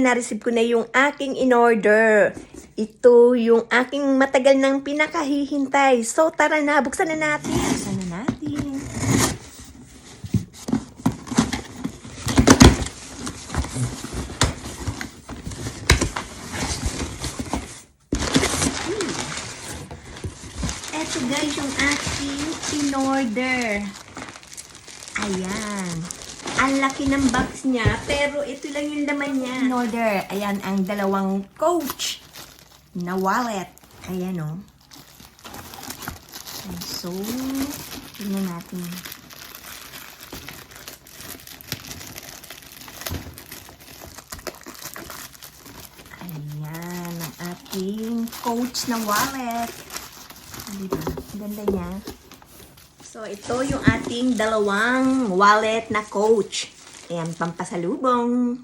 Na-receive ko na yung aking in-order. Ito yung aking matagal nang pinakahihintay. So, tara na. Buksan na natin. Buksan na natin. Eto guys, yung aking in-order. Ayan. Ang laki ng box niya, pero ito lang yung laman niya. In order, ayan ang dalawang Coach na wallet. Ayan o. So, tignan natin. Ayan, ang ating Coach na wallet. Diba? Ganda niya. So, ito yung ating dalawang wallet na Coach. Ayan, pampasalubong.